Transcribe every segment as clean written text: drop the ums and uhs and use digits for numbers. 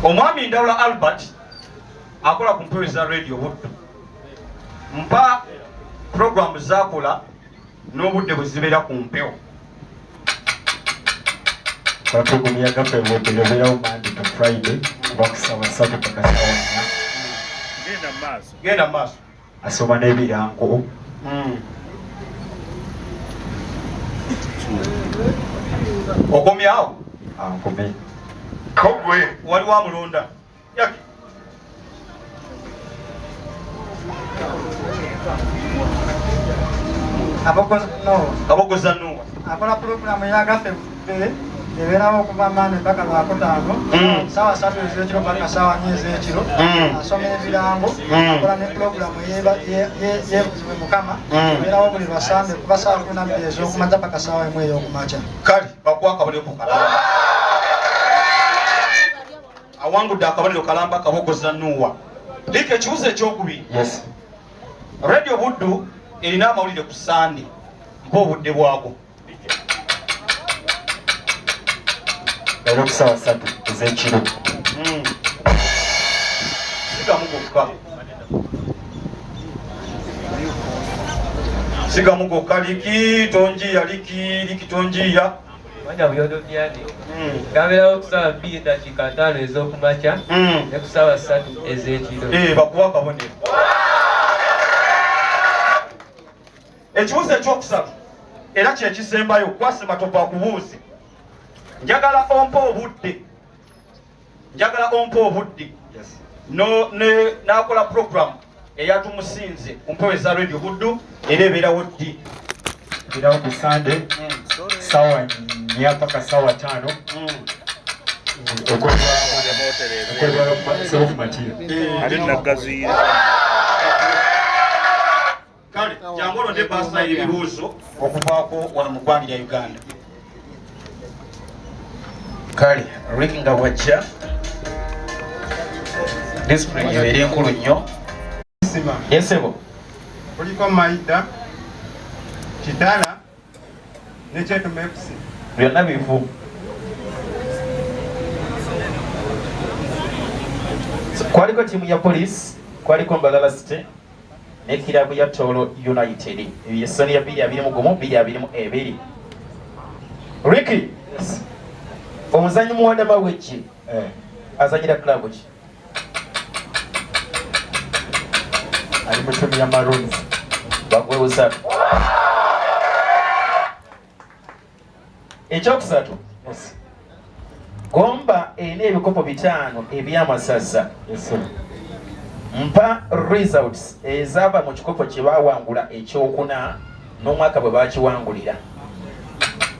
Omwami Ndawula Albert akola ku mpewo za radio Buddu. Mpa programu zakola n'obudde bwe zibeera ku mpewo. Programu ya gape Buddu yabeerawo Monday to Friday kuva ku ssaawa 3 paka ssaawa 4. Genda maaso. Asoma n'ebirango. Okomyawo? Nkomye. Kogwe waliwo amulonda. Yaki. Abogoza Nuwa. Akola programu ya gafe Buddu. Ebeerawo okuva Monday paka Lwakutaano. Ssaawa 3 ez'ekiro paka ssaawa 4 ez'ekiro. Asoma ebirango. Akola ne programu y'ebuzibu Mukama. Ebeerawo buli Lwasande kuva ssaawa 12 ez'okumakya paka ssaawa 1 ey'okumakya. Kale bakuwa akabonero ku Kalamba. Awangudde akabonero Kalamba Kabogoza Nuwa. Liko ekibuzo ekyokubiri. Yes. Radio Buddu erina amawulire ku Sande. Mpa obudde bwago. Era ku ssaawa 3 ez'ekiro. Sigamu gokka. Sigamu gokka liki tonjiya liki tonjiya. Wanya byodo byani. Gabirawo ku ssaawa 2 dakiika 5 ez'okumakya ne ku ssaawa 3 ez'ekiro. Bakuwa akabonero. Ekibuzo ekyokusatu era kyekisembayo kwase matopa kubuuzi. Njagala ompa obudde. Yes. N'akola program eyatumusinze ku mpewo za Radio Buddu era ebeerawo ddi. Ebeerawo ku Sunday ssaawa 4 paka ssaawa 5. Okwebala Nagaziira. Kale jangu olonde baasa ebibuuzo okuvaako wano mu ggwanga lya Uganda. Kale Ricky nga wajja discipline ebeera enkulu nnyo. Yesebo Kuliko Maida, Kitala, ne Kyetume FC. byonna bifu. Kwaliko tiimu ya polisi, kwaliko Mbalala City ne kirabu ya Tolo United. Ebisoni ya 2-21-2-2. Ricky, omuzanyi muwanda Maweki azanyira klabu ki? ali mu ttiimu ya Maroons. Bagwebuza. Ekyokusatu. Yes. Gomba erina ebikopo 5 eby'amasaza. Yes. Mpa results ezaava mu kikopo kye baawangula ekyokuna n'omwaka bwe baakiwangulira.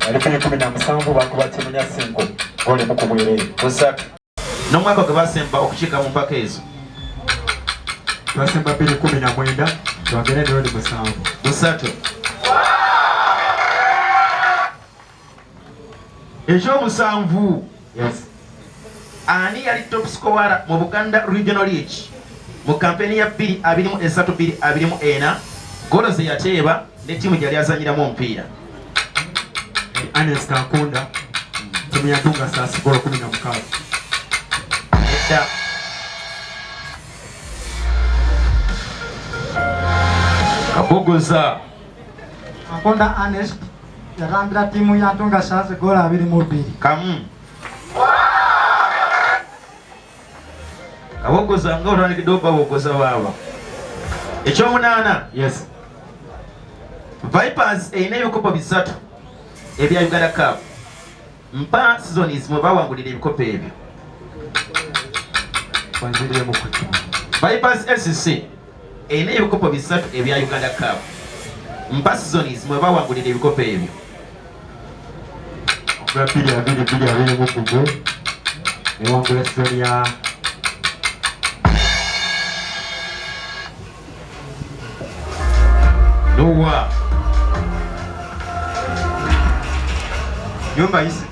Ali ku 17 bakuba ttiimu ya Sinko goli mu kubwerere. Busatu. N'omwaka gwe baasemba okukiika mu mpaka ezo. Twasemba 2019 twagenda ne oli 7. Busatu. Ekyomusanvu. Yes. Ani yali top scorer mu Buganda Regional League mu kampeni ya 2023-2024 golo ze yateeba ne ttiimu gyali azanyiramu omupiira. Anes Kankunda ttiimu ya Ntunga Stars golo 16. Edda. Kabogoza. Kankunda Anes yalambira ttiimu ya Ntunga Stars gola 22. Kamu. Kabogoza nga olwandikiddwa babogoza baaba. Ekyomunaana. Yes. Vipers erina ebikopo 3 ebya Uganda Cup. Mpa seasons mwe bawangulira ebikopo ebyo. Wanziremu ku Vipers SC erina ebikopo 3 ebya Uganda Cup. Mpa seasons mwe bawangulira ebikopo ebyo. Rapidi abiri mu kugo. Ewangula season ya Nowa. Yumba isi.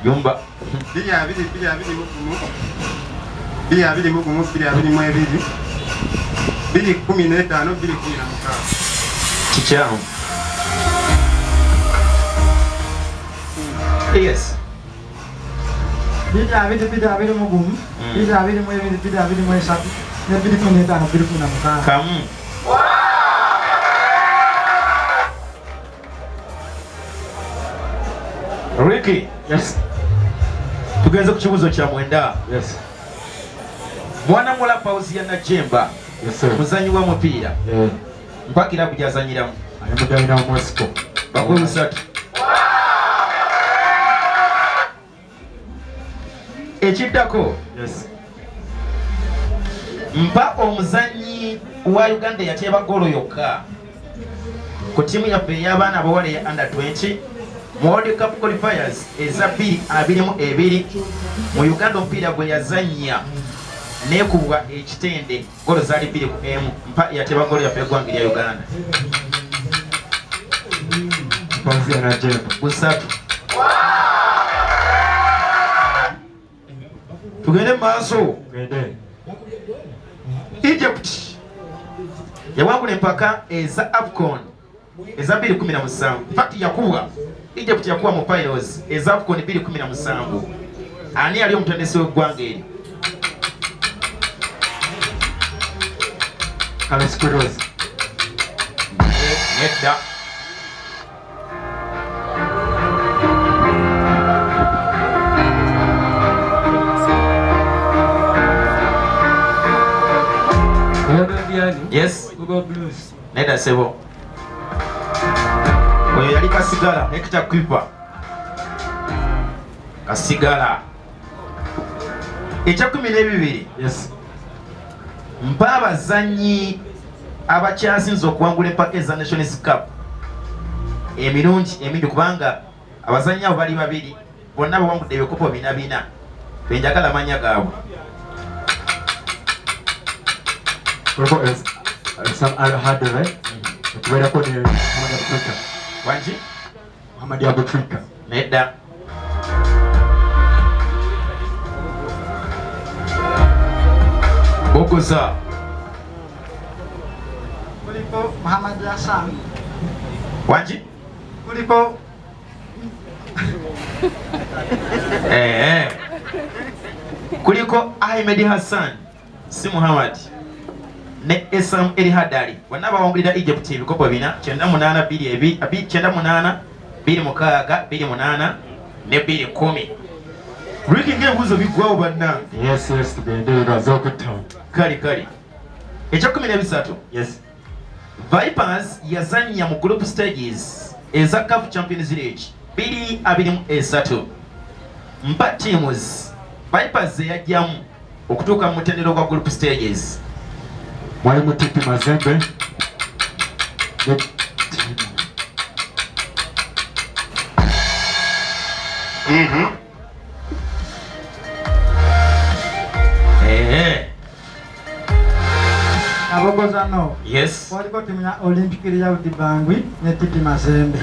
Yumba. 2-2-2-2-2-2-2-2-2-15-2-16. Kikyamu. Yes. Bida abiri mugumu. Bida abiri mu ebiri bida abiri mu esatu. Ne bidi kumi n'etaano bidi kumi na mukaaga. Kamu. Ricky. Yes. Tugenze ku kibuzo kya mwenda. Yes. Mwana mula pauzi ya Najemba. Yes sir. Muzanyi wa mupiira. Mpaka irabu gyazanyiramu. Ayamudalina mu Moscow. Bakulu 3. Ekiddako. Yes. Mpa omuzanyi wa Uganda yateeba golo yokka ku tiimu yaffe ey'abaana abawala eya under 20 mu World Cup qualifiers eza 2022 mu Uganda omupiira gwe yazannya neekubwa ekitende golo zaali 2-1. Mpa yateeba golo yaffe eggwanga erya Uganda. Pauzi ya Najemba. Busatu. Tugende maaso. Gende. Egypt yawangula empaka eza AFCON eza 2017. Fati yakubwa Egypt yakuba mu finals eza AFCON 2017. Ani yali omutendesi w'eggwanga eri? Carlos Queiroz. Nedda. Yes. Google Blues. Nedda sebo. Oyo yali Kasigala, Hector Kuiper. Kasigala. Ekya 12. Yes. Mpa abazanyi abakyasinze okuwangula empaka eza Nations Cup emirungi emingi kubanga abazanyi abo bali babiri bonna bawangudde ebikopo 4 benjagala amanya gaabwe. Some other hard right? Kubeera ko ne Muhammad Afrika. Wanji? Muhammad Afrika. Nedda. Bogoza. Kuliko Muhammad Hassan. Wanji? Kuliko kuliko Ahmed Hassan si Muhammad ne Esam El Hadari bonna bawangulira Egypt ebikopo 4 98 98 26 28 ne 10. Ricky ng'ebuuzo biggwawo bannange. Yes, yes, tugende bazokutawo. Kali. Ekya 13. Yes. Vipers yazannya mu group stages eza CAF Champions League 2023. Mpa teams Vipers yajjamu okutuuka mu mutendero gwa group stages. Mwalimu Tipi Mazembe. Abogoza no. Yes. Waliko timu ya Olympic ya Udibangwi ne Tipi Mazembe.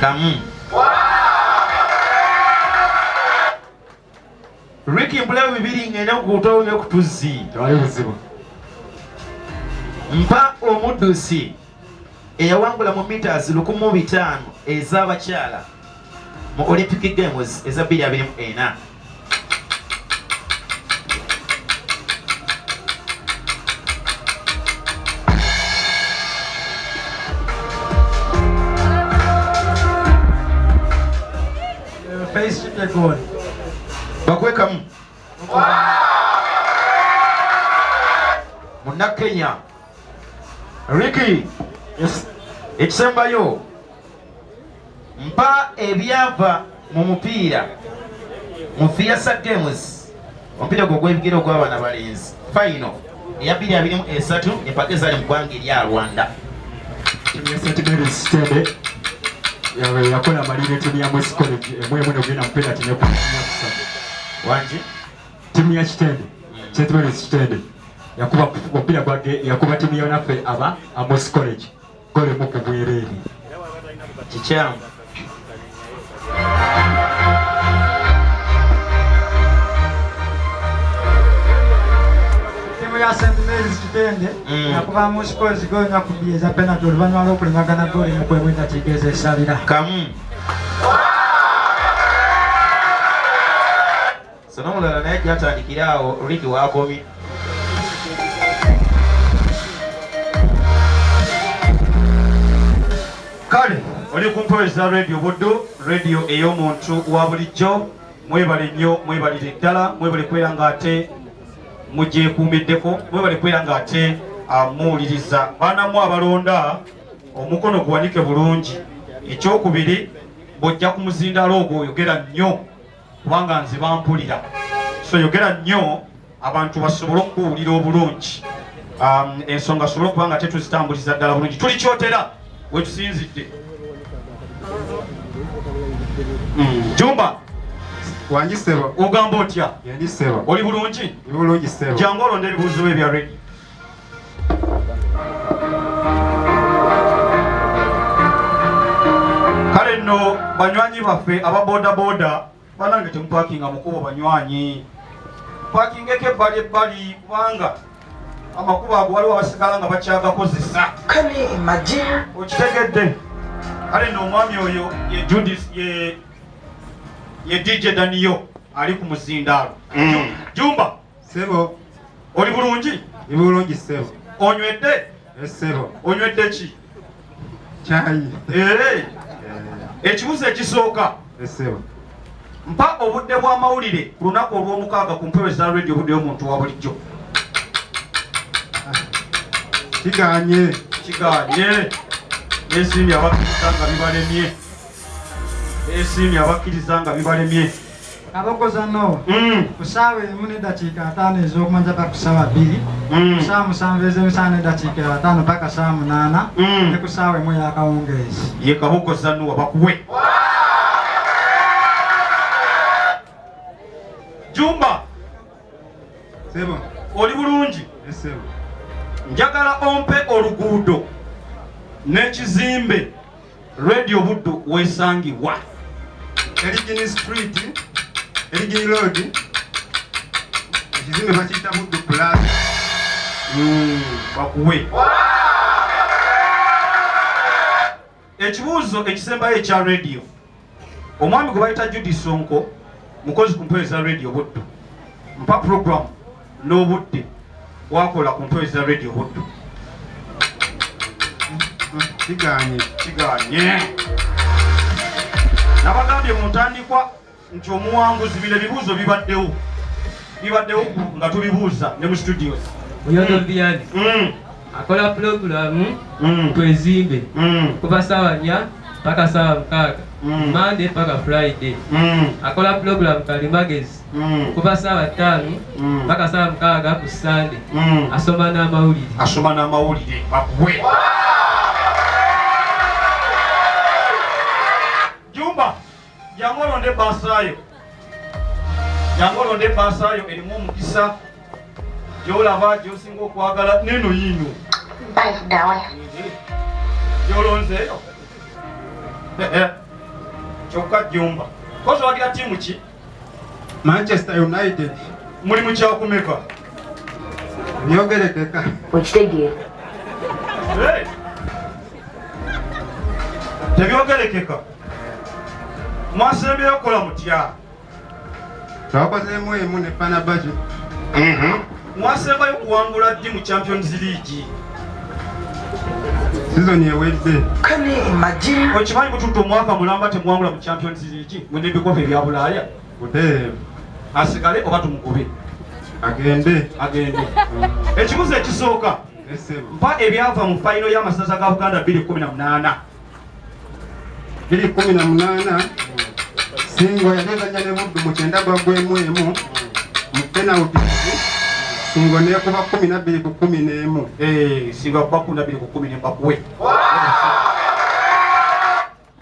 Ricky mbulayo bibiri ngenda kukutowo n'okutuzi. Tewali buzibu. Mpa omuddusi eyawangula mu meters 1500 ez'abakyala mu Olympic Games eza 2024. Face the goal. Bakwekamu. Muna Kenya. Ricky. Yes. Ekisembayo. Mpa ebyava mu mupiira mu Fiasa Games. Omupiira gw'ebigere ogw'abaana balenzi. Final eya 2023 empaka ezaali mu ggwanga erya Rwanda. Yakola amalire timu ya Mwesi College emwemu n'ogenda mupiira ati nekumanya kusatu. Wanji? Timu ya Kitende. Kitende Kitende. Yakuba omupiira gwage yakuba timu yonaffe aba Mwesi College. Gole mu ku bwereere. Kikyamu. Timu ya St. Mary's Kitende yakuba mu scores gonya kubieza penalty oluvannyuma lw'okulingagana gooli mu kweweta kigeeza esalira. Kamu. so n'omulala naye gyatandikira awo Lidi wakomye. Kale oli kumpoeza radio Buddu, radio ey'omuntu wa bulijjo. Mwebale nnyo, mwebalire ddala, mwebale kwera ng'ate mugyekuumiddeko, mwebale kwera ng'ate muwuliriza. Baanamu abalonda omukono guwanike bulungi. Ekyokubiri bw'ojja ku muzindaalo ogwo oyogera nnyo kubanga nze bampulira. So yogera nnyo abantu basobole okuwulira obulungi. Ensonga sobola okuba nga tetuzitambuliza ddala bulungi. Tuli kyotera we tusinzidde. Jumba Wangi Sebo. Ogamba otya? Yendi Sebo. Oli bulungi? Bulungi Sebo. Jangu olonda ebibuuzo bye bya radio. Kale nno banywanyi baffe aba boda banange temupakinga mukubo banywanyi. Pakingeko ebbali kubanga amakubo ago waliwo abasigala nga bakyagakozesa. Kale imagine. Okitegedde. Kale nno omwami oyo ye Judith ye DJ Daniyo ali ku muzindaalo. Jumba Sebo. oli bulungi? Bulungi Sebo. Onywedde? Sebo. Onywedde ki? Chai. Ekibuuzo ekisooka. Sebo. Mpa obudde bw'amawulire ku lunaku olw'omukaaga ku mpewo za radio obudde y'omuntu wa bulijjo. Kiganye. N'esiimye abakkiriza nga bibalemye. N'esiimye abakkiriza nga bibalemye. Abokozano ku ssaawa emu n'eddakiika 5 ez'okumanja paka ku ssaawa 2, ku ssaawa 7 ez'emisana n'eddakiika 5 paka ssaawa 8, ne ku ssaawa emu ey'akawungeezi. Ye Kabokozano bakuwe. Jumba Sebo. oli bulungi? Sebo. Njagala ompe oluguudo n'ekizimbe Radio Buddu weesangibwa. Erigini Street, Erigini Road. Ekizimbe bakiyita Buddu Plaza. Bakuwe. Ekibuuzo ekisembayo ekya radio. Omwami gwe bayita Judy Sonko mukozi ku mpewo za Radio Buddu. Mpa program n'obudde wakola ku mpewo za Radio Buddu. Kiganye. Nabagambye mu ntandikwa nti omuwanguzi bino ebibuuzo bibaddewo nga tubibuuza ne mu studios. Oyono Byali akola programu twezimbe kuva ssaawa 4 paka ssaawa 6, Monday paka Friday. Akola programu kalimagezi kuva ssaawa 5 paka ssaawa 6 ku Sunday. Asoma n'amawulire. Bakuwe. Jumba jangu olonde baasaayo erimu omukisa gy'olaba gy'osinga okwagala neno yiino gy'olonzeeyo. Kyokka Jumba kozi wagira ttiimu ki? Manchester United. Muli mu kyakumeka? Byogerekeka. Okitegeera. Tebyogerekeka. Mwasembeyo okukola mutya? Twakozeemu emu ne Fenerbahce. Mwasembayo okuwangula ddi mu Champions League? Season ewedde. Kale imagine. Okimanyi butuuta omwaka mulamba temuwangula mu Champions League mwene ebikopo ebya Bulaaya? Buteebu. Asigale oba tumukube? Agende. Ekibuuzo ekisooka. Mpa ebyava mu fayino y'amasaza ga Buganda 2018. 2018 Singo yalezanya ne Buddu mu 9 gwagwemu emu mu penalty. Singo ne kuba 12 ku 11. Singo kuba 12 ku 11 bakuwe.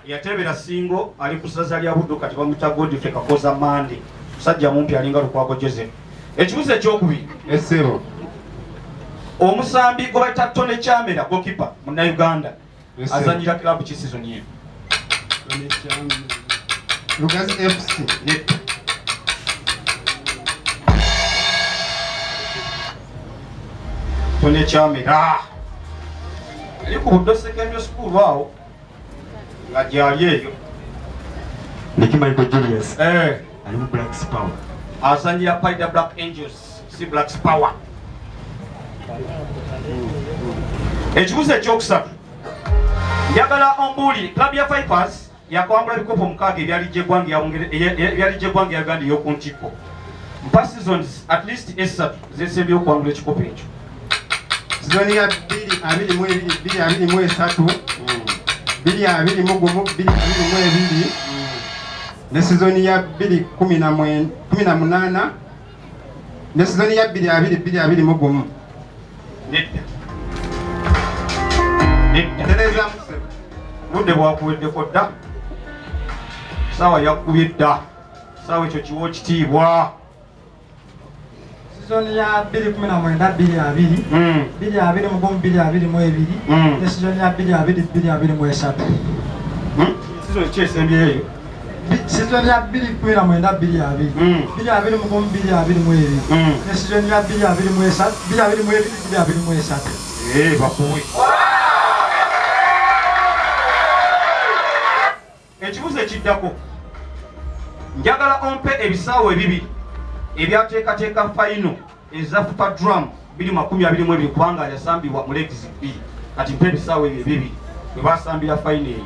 Yatebera Singo ali ku ssaza lya Buddu kati bamuta Godfrey Kakoza Mande. Musajja mumpi alinga Lukwago Joseph. Ekibuuzo ekyokubiri. Esebo. Omusambi gwe bayita Tone Kyamera goalkeeper mu Uganda. Azanyira club ki season ye? Lugazi FC. Tone Kyamera. Ali ku Buddo Secondary School awo. Nga gyali eyo. Niki Michael Julius. Ali mu Black Power. azanyira Paida Black Angels, si Black's Power. Ekibuuzo ekyokusatu njagala ombuulire club ya Vipers yakwambula bikopo mukaaga ebyalijja eggwanga ya Uganda ey'oku ntikko. Mpa seasons at least esatu zesembyeyo okwangula ekikopo ekyo. Sizoni ya 2022-2023 2021 ne sizoni ya 2018 ne sizoni ya 2021. Nedda. Tereza budde bwakuweddeko dda. Sawa yakubye dda. Sawa ekyo kiwa ekitiibwa. Sizoni ya 2019-2020 2020-2022 ne sizoni ya 2020-2023. Sizoni ki esembyeyo? Sizoni ya 2019-2020 2020-2022 ne sizoni ya 2020-2023. Bakuwe. Ekibuuzo ekiddako njagala ompe ebisaawe ebibiri ebyateekateeka fayino eza Fupa Drum 2022 kubanga yasambibwa mu Legs B. Kati mpe ebisaawe ebyo ebibiri bwe basambira fayino eyo.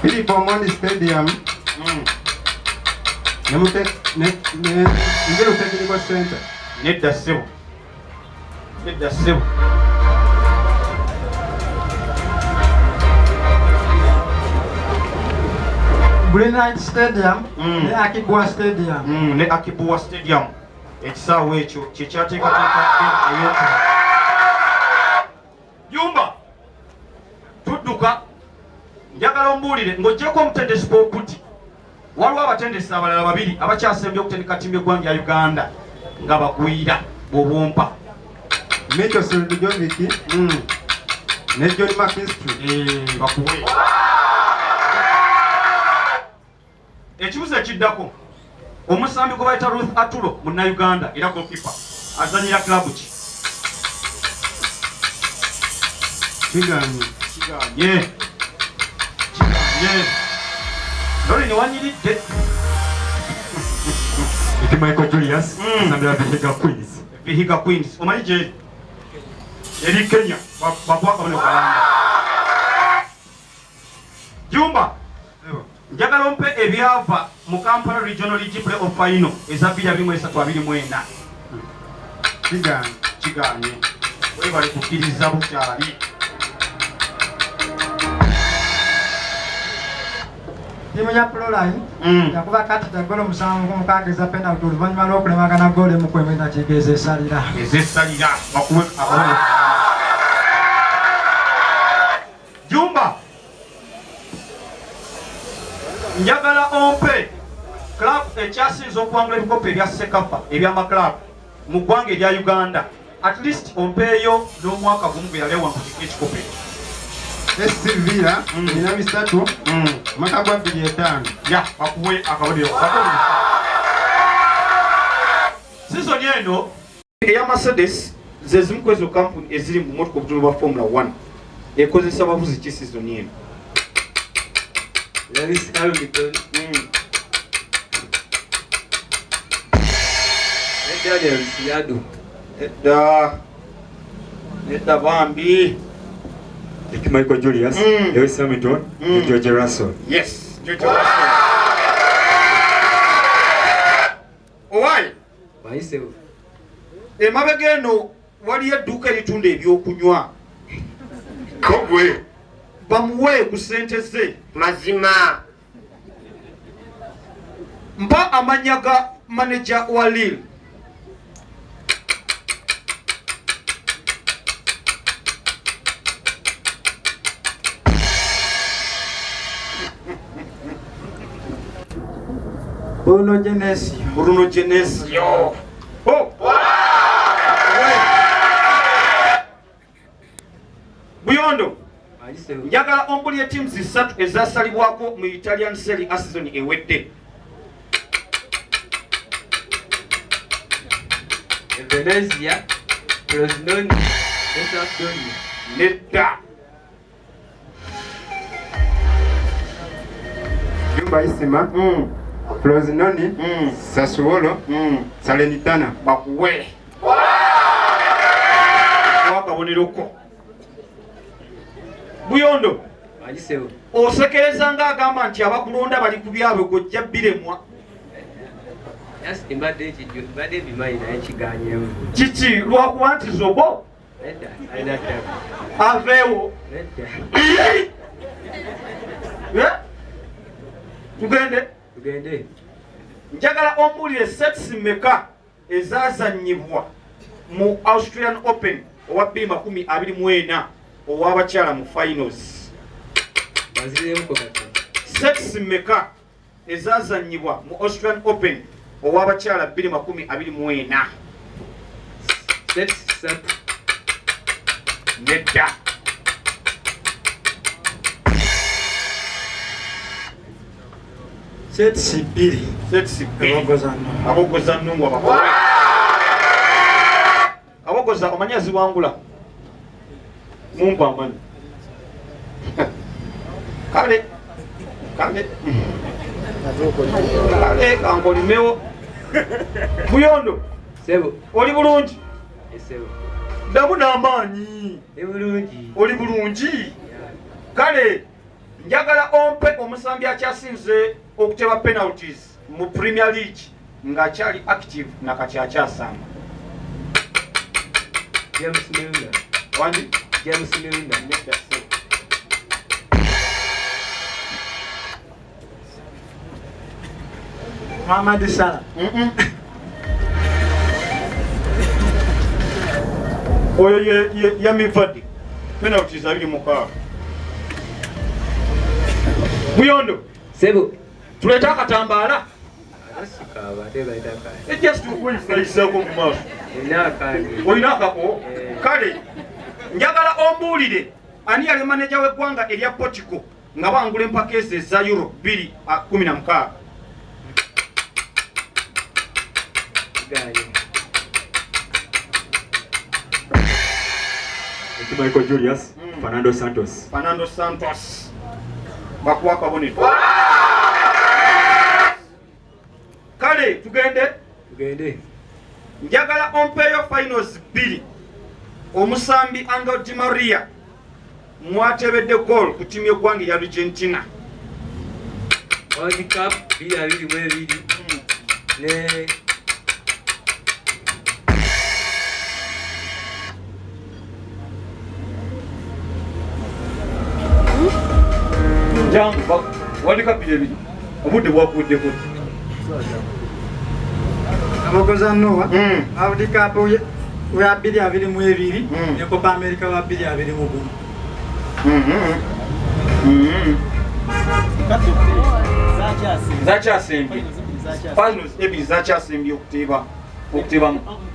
Philip Omondi Stadium Ngeru Technical Center. Nedda ssebo. Greenlight Stadium ne Akibwa Stadium. Ne Akibwa Stadium. Ekisaawe ekyo kyekyateekateeka eyoku. Jumba tudduka njagala ombuulire ng'oggyeko omutendesi Poputi waliwo abatendesi abalala babiri abakyasembye okutendeka ttiimu y'eggwanga ya Uganda nga bagwira bw'obumpa. Mitchell Silvijovic ne John McKinstry. Bakuwe. Ekibuuzo ekiddako omusambi gwe bayita Ruth Atulo munnauganda era goalkeeper azanyira klabu ki? Kiganye. Lori ni wanyiridde. Iti Michael Julius asambira Vihiga Queens. Omanyi gye eri Kenya bakwaka bano kalanda. Jumba njagala ompe ebyava mu Kampala Regional League Play-off Final eza 2023-2024. Kiganye. Webale kukkiriza bukyali. Timu ya Proline yakuba kati ya golo musanvu mukaaga eza penalty oluvannyuma lw'okulemagana goolo emu kwemeza kigeza esalira. Bakuwe akabona. Jumba njagala ompe club ekyasinza okuwangula ebikopo ebya Sekafa eby'amaklabu mu ggwanga erya Uganda. At least ompeeyo n'omwaka gumu gwe yali awangulika ekikopo ekyo. SC Villa ina 3 mwaka gwa 2005. Bakuwe akabonero. Season eno eya Mercedes ze zimu ku ezo kampuni eziri mu motoka obutono bwa Formula 1 ekozesa bavuzi ki season eno? Lewis Hamilton. Nedda bambi. Iti Michael Julius, Lewis Hamilton, George Russell. Yes, George Russell. Owai. Bayisewo. Emabega eno waliyo edduuka eritunda ebyokunywa. Kogwe. Bamuwe ku ssente ze. Mazima. Mpa amanya ga manager wa Lille. Bruno Genesio. Buyondo. Njagala ombulye teams 3 ezasalibwako mu Italian Serie A season ewedde. Venezia, Frosinone, Sampdoria. Nedda. Jumba Isima Frozinoni, Sassuolo, Salernitana. Bakuwe. Wakaboniroko. Buyondo. Ajisewo. Osekereza nga agamba nti abakulonda bali ku byabwe gojja biremwa. Yes, imbadde ekijjo, imbadde bimanyi naye kiganyeemu. Kiki lwakuba nti zobo? Nedda, alina ttaka. Aveewo. Nedda. Tugende. Njagala ombuulire sets mmeka ezazannyibwa mu Australian Open owa 2024 ow'abakyala mu finals. Baziremu kati. Sets mmeka ezazannyibwa mu Australian Open ow'abakyala 2024. Sets satu. Nedda. Sets bbiri. Abogoza nnungu abakola. Abogoza omanyi aziwangula. Mumpa amanyi. Kale kankolimewo. Buyondo. Sebo. Oli bulungi? Esebo. Damu n'amaanyi. Ebulungi. Oli bulungi? Kale njagala ompe omusambi akyasinze okuteba penalties mu Premier League ng'akyali active nakati akyasamba. James Milner. Wandi? James Milner. Mohamed Salah. Oyo ye Mifadi. Penalties abiri mukaaga. Buyondo. Sebo. Tuleta akatambaala. Asikaaba tebaitaka. Just kwifurahisako mu maaso. Olina akako? Kale njagala ombuulire ani yali maneja w'eggwanga erya Portugal nga bangula empaka ezo eza Euro 2016. Michael Julius, Fernando Santos. Bakuwa kabonero. Kale tugende. Njagala ompeyo finals 2. Omusambi Angel Di Maria mwatebedde goal ku timu y'eggwanga ya Argentina. World Cup 2022 ne Jambo World Cup 2022 obudde bwakuddeko. Abogoza Noah. World Cup wa 2022 ne Copa America wa 2021. Zakyasimbye. Finals ebiri zakyasimbye okuteba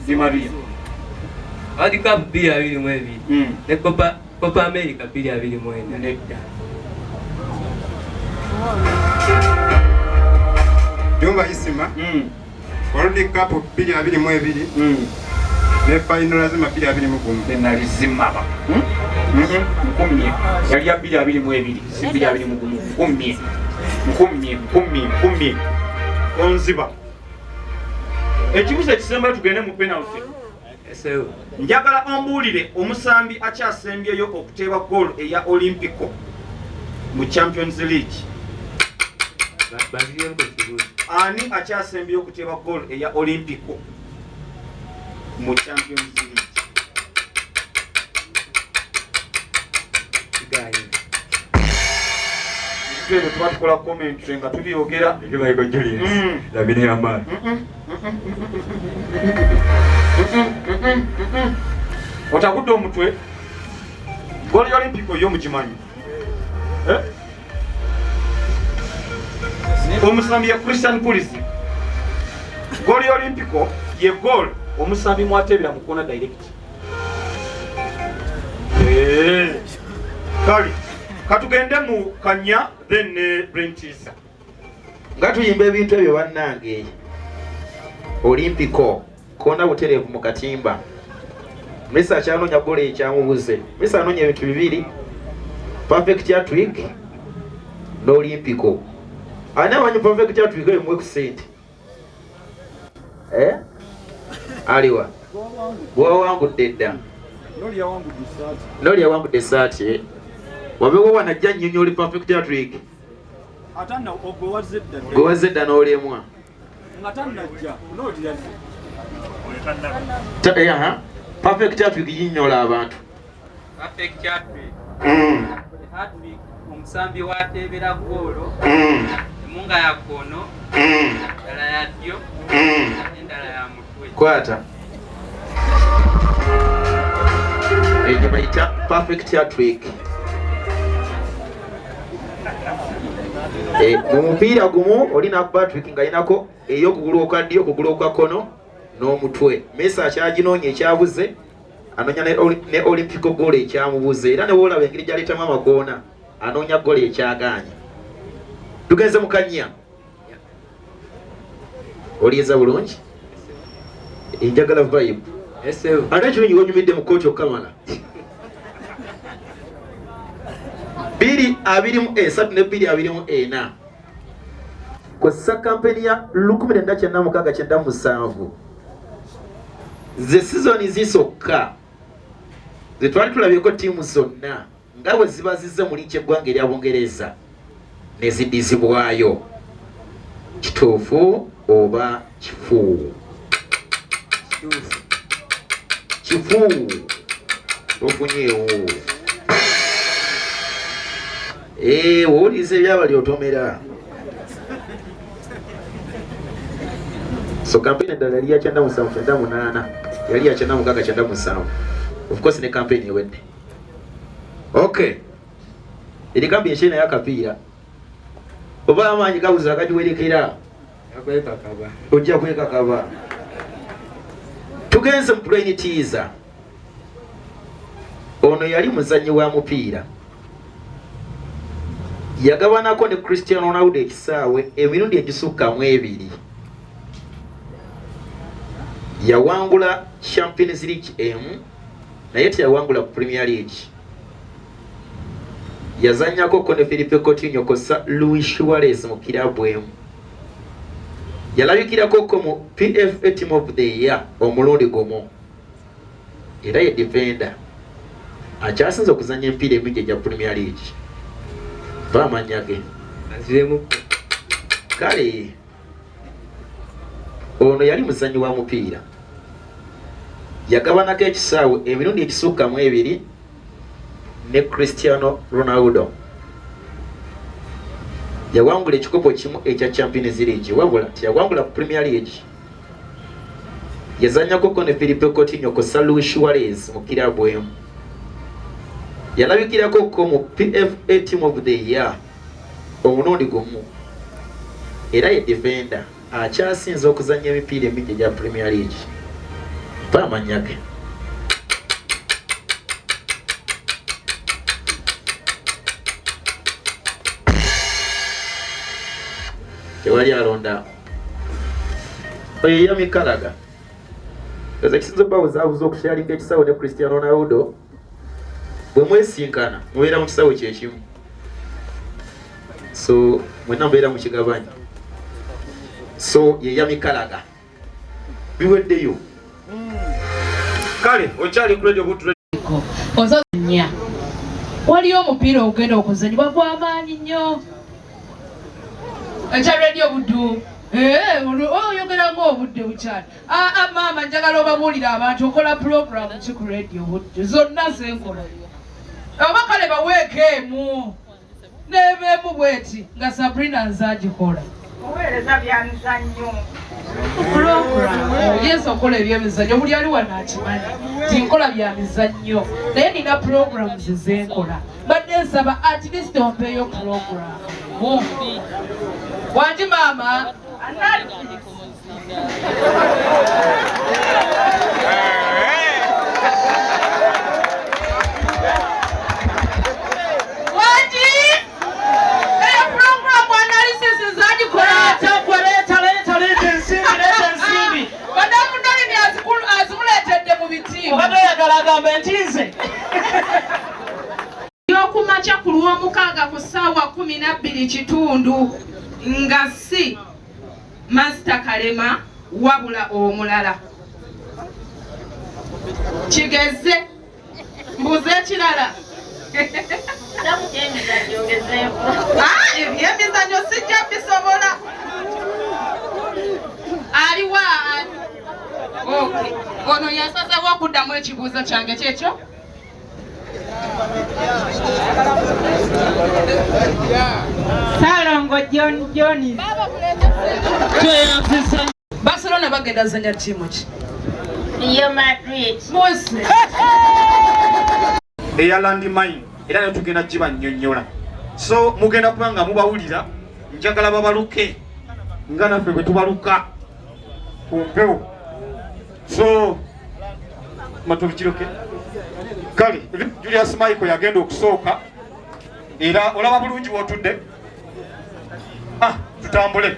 Di Maria. World Cup 2022 ne Copa America 2024. Nedda. Jumba Isima. World Cup 2022. Ne final lazima 2021. Penalizima ba. Nkumye. Yali ya 2022 si 2021. Nkumye. Onziba. Ekibuzo ekisemba tugende mu penalty. Eseo. Njagala ombuulire omusambi akyasembyeyo okuteeba goal eya Olympico mu Champions League. Baziremu katibu. Ani akyasembyeyo okuteeba goal eya Olympico mu Champions League. Twende tuba tukola comment nga tubyogera. Michael Julius, Lamine Yamal. Otagudde omutwe. Goal ya Olympico yo mukimanyi. Omusambi ya Christian Pulisic. Goal ya Olympico ye goal omusambi mwatebera mu kona direct. Kali katugende mu Kanya then Brentisa. Nga tuyimba ebintu ebyo bannange. Olympico kona butereevu mu katimba. Messi akyanonya goal ekyamubuze. Messi anonya ebintu bibiri. Perfect hat-trick n'Olympico. Ana wanyu perfect teatro iko imwe ku sente. Aliwa. Wa wangu dedda. Noli ya wangu desati. Wabewo wanajja nnyonyo oli perfect teatro iki. Atanna ogowazedda. Gowazedda n'olemwa. Ngatanajja. Noli ya. Perfect teatro iki yinnyola abantu. Perfect teatro. Hattrick omusambi watebera goolo. Munga ya kono. Ndala ya ddyo. Endala ya mutwe. Kwata. Ejo bayita perfect teatro. Mumupiira gumu olina Patrick ngayinako ey'okugulu okwaddyo okugulu okwakono n'omutwe. Mesa akyaginoonya ekyabuze anoonya ne Olympico goal ekyamubuze era ne woolaba engeri gy'aleetamu amagoona anoonya goal ekyagaanya. Tugenze mu Kanya. Olieza bulungi? Enjagala vibe. Ate ekirungi wonyumidde mu kooti okukamala. 2-3-4 kosa kampeni ya 1997 ze season zisokka ze twali tulabyeko tiimu zonna nga bwe ziba zizze mu liigi eggwanga erya Bungereza ne ziddizibwayo. Kituufu oba kifu? Kifu tofunyeewo. Wowuliza ebyabali otomera. So campaign endala yali ya 97-98 yali ya 96-97. Of course ne campaign ewedde. Okay. Eri campaign eshina yakapiira. Oba amaanyi gabuza agagiwerekera. Yakwekakaba. Ojja kwekakaba. Tugenze mu plain teaser. Ono yali muzannyi wa mupiira. Yagabanako ne Cristiano Ronaldo ekisaawe emirundi egisukka mu 2. Yawangula Champions League emu naye teyawangula Premier League. Yazannyako ko ne Felipe Coutinho kosa Luis Suarez mu kirabu emu. Yalabikirako ko mu PFA Team of the Year omulundi gumu. Era ye defender akyasinze okuzannya empiira emingi egya Premier League. Bamanyage Aziremu. Kale ono yali muzannyi wa mupiira. Yagabanako ekisaawe emirundi egisukka mu 2 ne Cristiano Ronaldo. Yawangula ekikopo kimu ekya Champions League wabula tiyawangula Premier League. Yazannyako ko ne Felipe Coutinho kosa Luis Suarez mu kirabu emu. Yalabikirako ko mu PFA Team of the Year omulundi gumu. Era ye defender akyasinze okuzannya emipiira emingi egya Premier League. Bamanyage. Tewali alonda. Oyo yamikalaga. Kaza kisinzo bawuzaabuza okusharinga ekisaawe ne Cristiano Ronaldo. Bwe mwesinkana mubeera mu kisaawe kyekimu. So mwenna mubeera mu kigabanya. So ye yamikalaga. Biweddeyo. Kale okyali ku radio butu ozanya. Waliyo omupiira ogenda okuzannyibwa gw'amaanyi nnyo. Ekya radio buddu. Oyogera ng'obudde bukyali. Maama njagala obabuulira abantu okola program ki ku radio buddu. Zonna zenkola. Oba kale baweeko emu. N'ebeemu bweti nga Sabrina nzagikola. Oweereza byamizannyo. Yesu okola ebyemizannyo buli ali wano akimanyi tinkola byamizannyo naye nina programs zenkola badde nsaba at least ompeeyo program wangi maama wangi eyo program analysis nzagikola yokumakya ku Lwomukaaga ku ssaawa 12:00 nga si Master Kalema wabula omulala. Kigeze mbuze ekirala. Ebyemizannyo sijja bisobola. Aliwa okay. Ono yasazeewo okuddamu ekibuuzo kyange kyekyo. Salongo John Jones. Barcelona bagenda zanya ttiimu ki? Real Madrid. Mose. Eyalandi mine era ne tugenda gibannyonnyola. So mugenda kubanga mubawulira njagala babaluke nga naffe bwe tubaluka ku mpewo. So matubikiroke kale Julius Michael yagenda okusooka era olaba bulungi wotudde. Tutambule.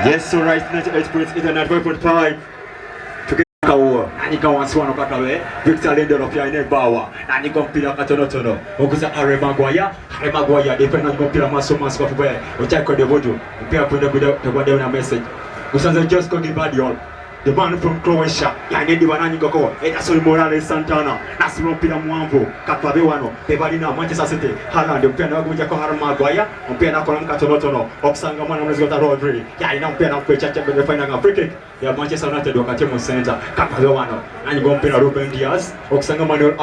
Yes, so right, 98.5. Kawo anika wansi wano kakawe Victor Lendero pia inebawa anika mpira katono okuza Aremagwaya dependa mpira maso kwa tubwe ochako de bojo mpira kwenda na message usanze just call Gibadiol the man from Croatia yanedi banani goko Edison Morales Santana nasimo mpira mwamvu katwabe wano bebalina Manchester City Haaland mpira nakuja kwa Aremagwaya mpira nakola mkatono okusanga mwana mwezo wa Rodri ina mpira nakwecha chambe final Africa ya Manchester United wakati mu center katwabe wano nani mpira Ruben Diaz okusanga Manuel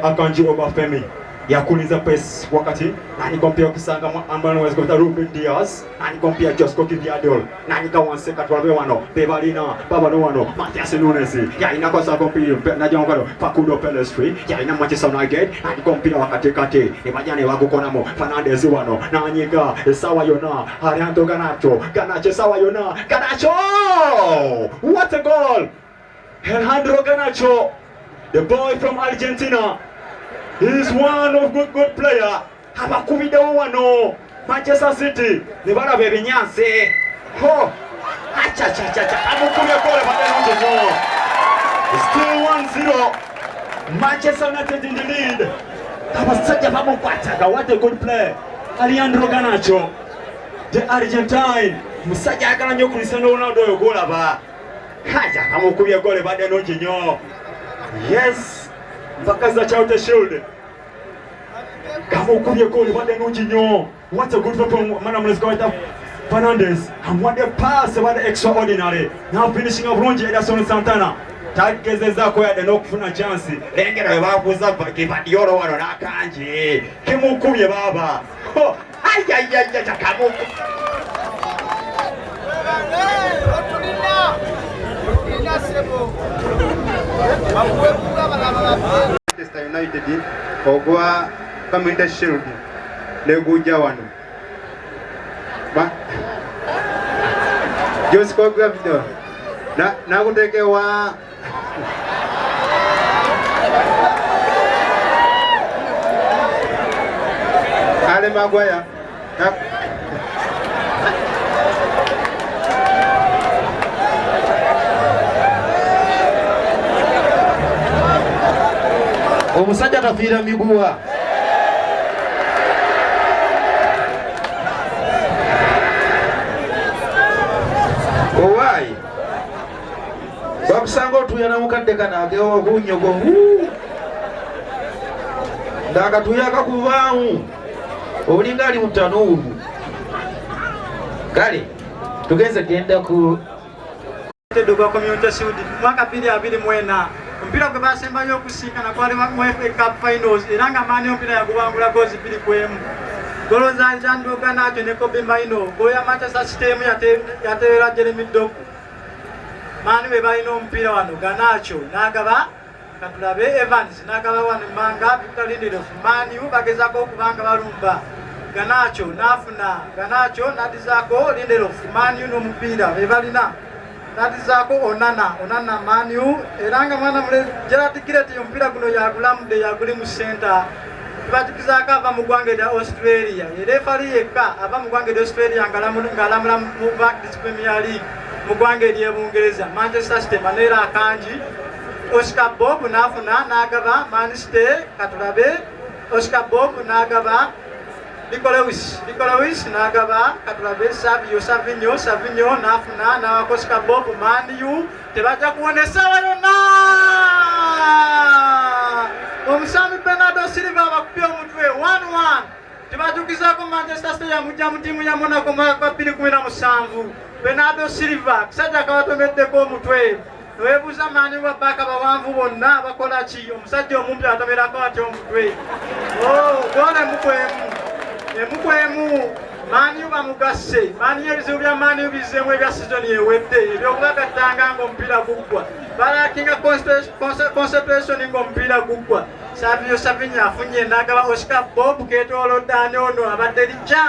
Akanji Obafemi yakuliza pes wakati nani kompia kusanga ambalo wezi kwa Ruben Diaz nani kompia Josko Kiviadol nani kawanse katwabe wano bebalina baba no wano Matias Nunes ya ina kwa sa kompia na jangalo Facundo Pelestri ya ina Manchester United nani kompia wakati ebajane wagukonamo Fernandez wano nanyika sawa yona Arianto Ganacho sawa yona Ganacho what a goal Alejandro Ganacho the boy from Argentina. He's one of good player. Habakubida wano Manchester City. Nibara bebenyanse. Ho. Acha. Amukuya kole badeno. Still 1-0. Manchester United in the lead. Habasaja bamukwataga. What a good play. Alejandro Ganacho. The Argentine. Musaja akalanyo Cristiano Ronaldo yogola ba. Haja amukuya kole badeno jinyo. Yes. Empaka Chaute Shield. Kamo kuye kole wade nujinyo. What a good performance, Madam Lescoita Fernandez. And what a pass, what extraordinary. Now finishing up Ronji Edison Santana. Tageze zako ya deno kufuna chance. Lengera wabuza Gibadiol wano nakanji. Kimo kuye baba. Oh, ay kamo. Manchester United ogwa Community Shield leguja wano ba Jose Kogwa video na kutekewa Aremagwaya omusajja tafiira miguwa owaayi bakusanga otuuya mukadde kanaagewo obunyogo ng'akatuuya kakuvaamu obulinga ali mu tanuuru kale tugenze genda ku Teduga Community Shield mwaka 2024 mpira gwe basembayo okusinkana kwali mu FA Cup Finals era nga maani mpira yagubangula gozi 2-1 golo za Alejandro Ganacho ne Kobe Maino golo ya Manchester City yateera Jeremy Doku maani we balina omupiira wano Ganacho n'agaba katulabe Evans n'agaba wano Manga Victor Lindelof maani bagezaako okubanga balumba Ganacho n'afuna Ganacho n'adizaako Lindelof maani n'omupiira be balina Natizako onana Manu eranga mwana mule Gerard Kireti yompira guno yagulamude yaguli mu center batikizaka ava mu gwange lya Australia refari yeka ava mu gwange lya Australia ngalamula mu back Premier League mu gwange lya Bungereza Manchester City Manera Akanji Oscar Bob nafuna nagaba Man City katulabe Oscar Bob nagaba Nicolawis nagaba katulabe Savinyo nafuna n'abakozi Bob Maniu tebaja kuonesa wayona omusami Bernardo Silva bakupya omutwe 1-1 tebajukizako Manchester City yamujja mu tiimu ya Monaco mwaka 2017 Bernardo Silva kisajja kabatomedeko omutwe webuuza maani babbaka bawanvu bonna bakola ki omusajja omumpi atomerako ati omutwe gole emukwemu maani bamugasse maani ebizibu bya maani bizeemu ebya sizoni ewedde ebyokubagattanga ng'omupiira guggwa balakinga concentration ng'omupiira guggwa Savinyo afunye nagaba Oscar Bob ketolodde ani ono abadde lijja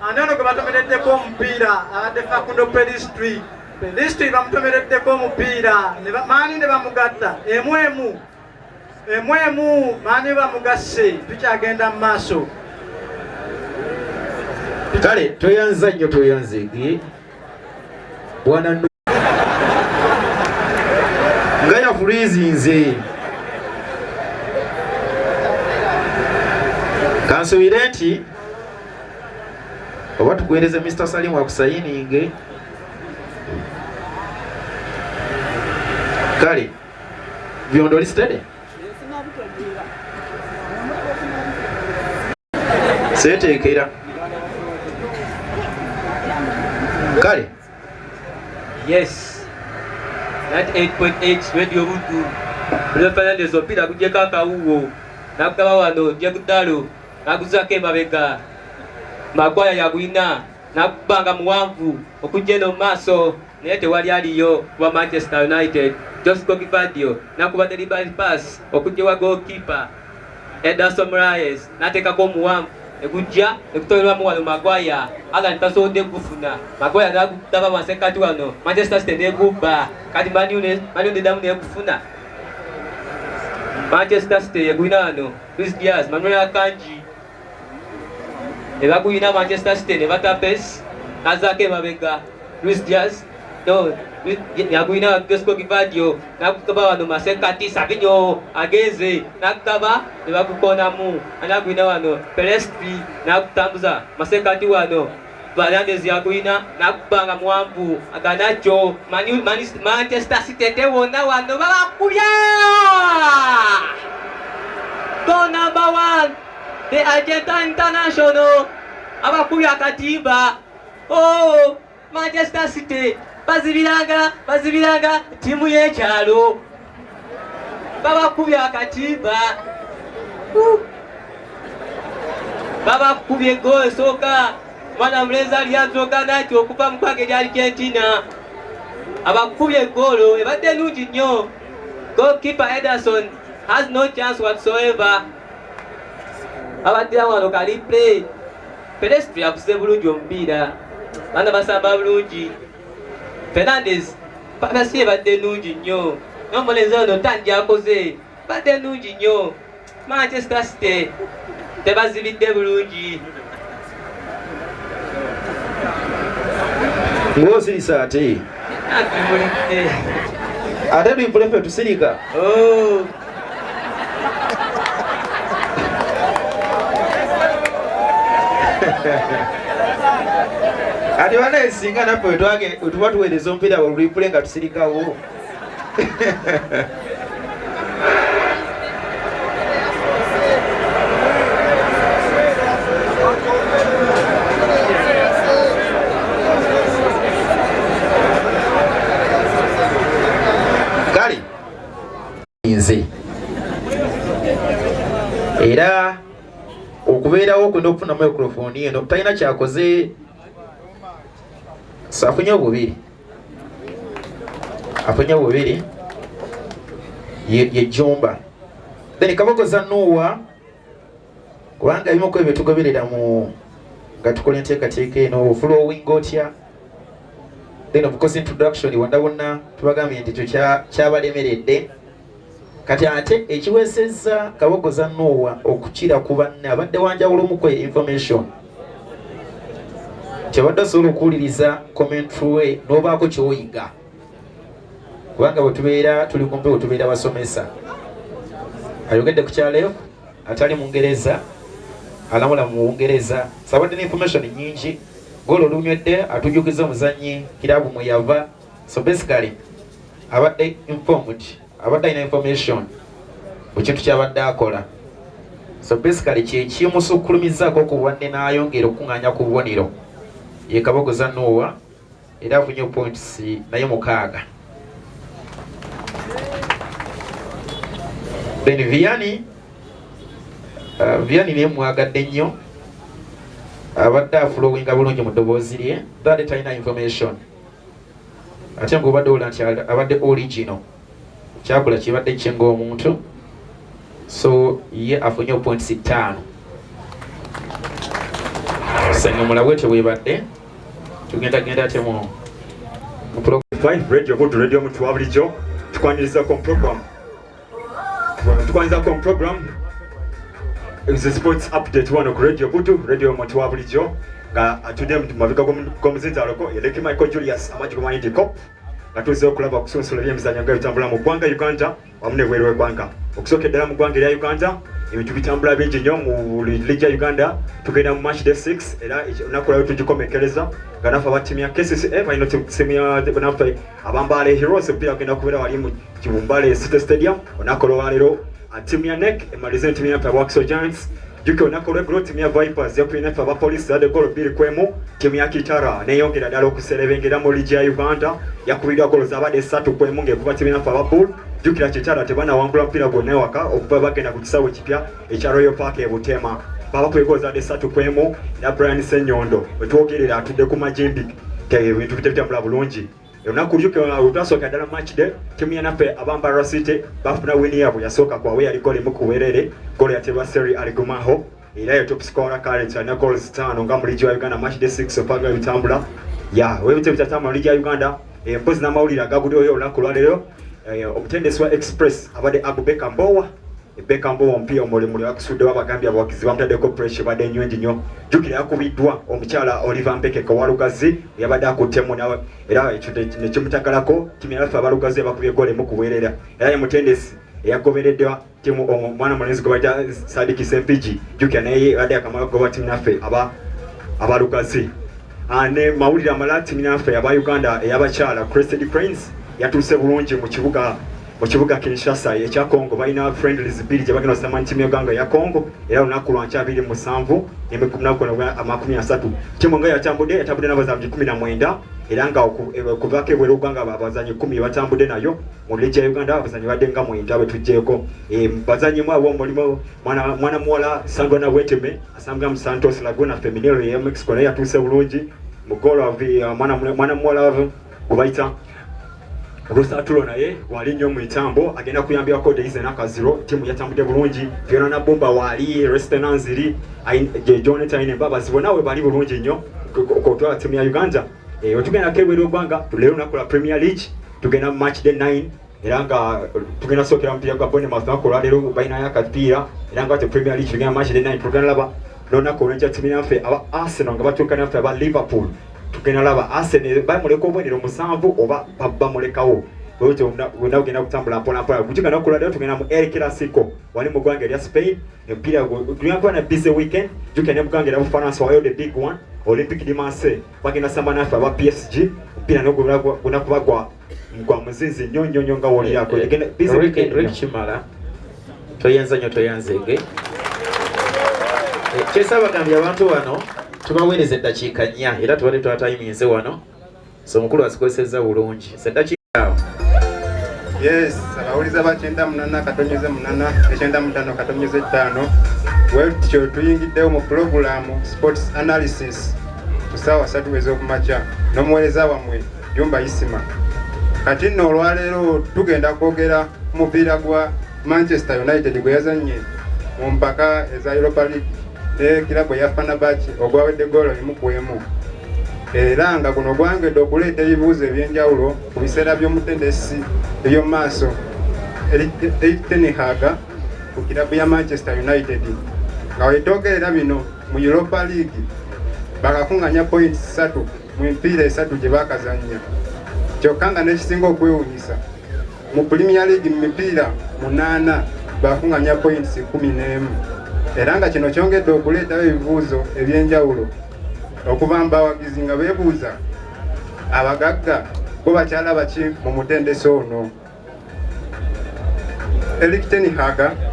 ani ono gwe batomereddeko omupiira abadde Facundo Pedistri bamutomereddeko omupiira maani ne bamugatta emwemu maani bamugasse tukyagenda mu maaso kale toyanza nnyo toyanzege bwana nga yafuliizinze kansubire nti oba tukuweereze Mr. Salim akusayininge kale byondo lisitede seteekera kale yes 98.8 radio Butu Fernandez opira kujeko akawuwo nakugaba wano nje kudalo nakuzako emabega Magwaya yagwina nakubanga muwanvu okujja eno maaso naye tewali aliyo wa Manchester United Josco Kivadio nakuba delivery pass okujja wa goalkeeper Ederson Moraes nateekako omuwanvu ekujja ekutolerwamu wano Magwaya aga ntasonde kufuna Magwaya nakutaba wansekati wano Manchester City negubba kati Man U nedamu nekufuna Manchester City yegwina wano Luis Diaz Manuel Akanji ebagwina Manchester City nebatapes nazake mabega Luis Diaz yagwina Josco Kivadio nakutaba wano masekati Savinyo ageze nakutaba nebakukonamu anagwina wano Pelestri nakutambuza masekati wano Fernandez yagwina nakubanga muwanvu aganacho Manchester City tewona wano babakubya goal number 1 the Argentine international abakubya katimba Manchester City bazibiranga timu y'ekyalo babakubya akatimba babakubye goal esooka mwana muleza alyazoka nati okuva mu kwage lya Argentina abakubye goalo ebadde nnungi nnyo goalkeeper Ederson has no chance whatsoever abaddira wano kali play Pedestri akuse bulungi omupiira bana basamba bulungi Fernandez pasi ebadde nnungi nnyo n'omuleza ono tangi akoze badde nnungi nnyo Manchester City tebazibidde bulungi ng'osirisa ate ate twipulefe tusirika ati banaesinga naffe wetuba tuweereza omupiira olwipule nga tusirikawo kale nze era okubeerawo okwenda okufuna microphone eno talina kyakoze afunye obubiri ye Jumba then kabogoza Noah kubanga ebimu kwebyo tugoberera mu nga tukola enteekateeka eno following otya then of course introduction wandabona tubagambye nti kyabalemeredde kati ate ekiweesezza kabogoza Noah okukira ku banne abadde wanjawulo mu kwe information kyabadde osobola okuwuliriza commentary n'obaako kyoyiga kubanga bwetubeera tuli kumpe bwetubeera basomesa ayogedde ku kyaleero atali mu Ngereza alamula mu Bungereza. Sabadde ne information nyingi. Golo lunywedde atujukiza omuzannyi kirabu mwe yava. So basically abadde informed, abadde ina information ku kintu kyabadde akola. So basically kimusukulumizaako okuwanne n'ayongera okuŋŋaanya ku bubonero. Ye Kabogoza Noah era afunye points naye 6. Then Vianney niye mwagadde nnyo. Abadde afulowinga bulungi mu ddoboozi lye. That talina information. Ate ng'obadde olaba nti abadde original. Kyakola kibadde kyenga omuntu. So ye afunye points 5. Sanga mulabwe tebwebadde. Tugenda ate mu program 5 radio go to radio mu tuwabulijjo. Tukwaniriza ku program. Tukwaniriza ku program. It's a sports update one ku radio butu radio mu tuwabulijjo. Nga atudde mu mabika g'omuzinzi aloko Eleki Michael Julius amaji ku Mind Cup. Atuze okulaba kusunsula byemizannyo nga bitambula mu ggwanga Uganda wamu ne bweru w'eggwanga. Okusookeddera mu ggwanga erya Uganda ebintu bitambula bingi nnyo mu liigi ya Uganda. Tugenda mu match day 6 era olunaku lwalero tugikomekereza nga naffe aba ttiimu ya KCCA balina ttiimu ya naffe abambaale Heroes omupiira gugenda kubeera wali mu Kibumbale City Stadium. Olunaku olwaleero ttiimu ya NEC emalize ttiimu yaffe Wakiso Giants. Juke olunaku olw'eggulo ttiimu ya Vipers yakuba naffe aba Police zadde goolo 2-1. Ttiimu ya Kitara neyongera ddala okuserebengera mu liigi ya Uganda yakubiddwa goolo zabadde 3-1 ng'ekuba ttiimu yaffe aba Bull. Jukira Kitara tebanawangula mupiira gwonna ewaka okuva bagenda ku kisaawe ekipya ekya Royal Park e Butema. Babakubye goolo zadde 3-1 era Brian Senyondo wetwogerera atudde ku majimbi ebintu bitambula bulungi. Olunaku lutwasooka ddala match day ttiimu yanaffe abambara City bafuna wini yaabwe yasooka kwawe yali goolo emu ku bwerere. Goolo yatebwa Seri Aligumaho era ye top scorer current alina goals 5 nga mu liigi wa Uganda match day 6 opaga bitambula. Webitebyo bitatambula mu liigi ya Uganda mpozi n'amawulire agaguddeyo olunaku lwaleero. Omutendesi wa Express abadde Abubeka Mbowa. Beka Mbowa omupiira omulemule wakusuddewo abagambye abawagizi bamutaddeko pressure badde nnyongi nnyo. Jjukira yakubiddwa omukyala Oliver Mpeke Kawalugazi yabadde akuttemu nawe era ekyo nekimutagalako ttiimu yaffe abalugazi bakubye goolo emu ku bwerera. Era ye mutendesi eyagobereddwa ttiimu omwana mulenzi gwe bayita Sadiki Sempigi. Jjukira naye yabadde akamala goba ttiimu yaffe abalugazi. Ne mawulire amalala ttiimu yaffe aba Uganda ey'abakyala Crested Cranes yatuuse bulungi mu kibuga Kinshasa ekya Congo. Balina friendlies 2 gye bagenda osama ttiimu y'eggwanga ya Congo era olunaku lwa 27 30. Ttiimu nga yatambudde n'abazannyi 19 era nga okuvaako ebweru w'eggwanga abazannyi 10 batambudde nayo mu liigi ya Uganda abazannyi badde nga 9 betuggyeko. Bazannyi mu abo mulimu mwana muwala Sandwana Weteme asambwa mu Santos Laguna Feminino ya Mexico naye yatuuse bulungi mu goolo mwana muwala gubayita Rusatulo naye wali nnyo mu itambo agenda kuyambirako Daisy Nakaziro. Ttiimu yatambudde bulungi Fiona Nabumba wali Restenanziri Jonathan Mbabazi bonna we bali bulungi nnyo okutwala ttiimu ya Uganda. Otugenda kebweru w'eggwanga leero lunaku lwa Premier League tugenda mu match day 9 era nga tugenda sookera mupiira gwa Bournemouth olunaku olwaleero balinayo akapiira era nga Premier League tugenda match day 9 tugenda laba n'olunaku olw'enkya ttiimu yaffe aba Arsenal nga batuuka naffe aba Liverpool. Tugenda laba Arsenal bamuleka obubonero 7 oba bamulekawo. Wonna ugenda kutambula mpolampola. Kugenda n'okulwaleero tugenda mu El Clasico wali mu ggwanga erya Spain. Empiira tugenda kuba na busy weekend. Jjukira ne mu ggwanga erya Bufaransa wayo the big one Olympique de Marseille bagenda samba naffe aba PSG. Empiira n'ogenda kuba gwa muzinzi nnyo nga wolirako. Busy weekend kimala toyenza nnyo toyanzenge. Kyesa bagambye abantu wano tubaweereza eddakiika 4 era tubadde twatayiminze wano. So omukulu azikozesezza bulungi. Seddakiika awo. Yes, abawuliza ba 98 katonyeze 8 95 katonyeze 5. Wetyo tuyingiddewo mu programu Sports Analysis ku ssaawa 3 ez'okumakya n'omuweereza wammwe Jumba Isima. Kati nno olwaleero tugenda kwogera ku mupiira gwa Manchester United gwe yazannye mu mpaka eza Europa League ne kilabu ya Fenerbahce ogwawedde goolo 1-1. Era nga guno gwangedde okuleeta ebibuuzo ebyenjawulo ku biseera by'omutendesi eby'omu maaso Ten Hag ku kilabu ya Manchester United. Nga wetwogerera bino mu Europa League bakakuŋŋanya points 3 mu mipiira 3 gye baakazannya. Kyokka nga n'ekisinga okwewuunyisa mu Premier League mu mipiira 8 bakuŋŋanya points 11. era nga kino kyongedde okuleetawo ebibuuzo ebyenjawulo okuba mbawagizi nga beebuuza abagagga bo bakyala baki mu mutendesi ono. Eric Ten Hag